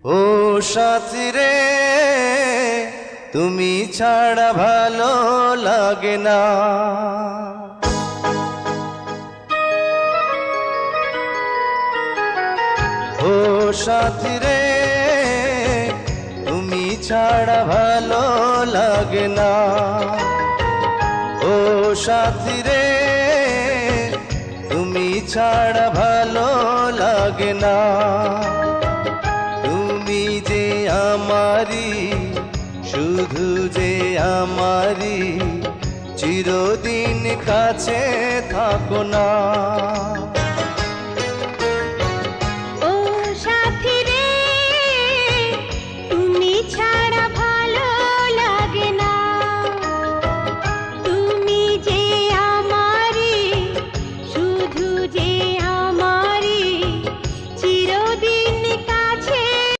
ও সাথী রে, তুমি ছাড়া ভালো লাগে না। ও সাথী রে, তুমি ছাড়া ভালো লাগে না। ও সাথী রে, তুমি ছাড়া ভালো লাগে না। তুমি যে আমারি, শুধু যে আমারি, চিরদিন কাছে থাকো না।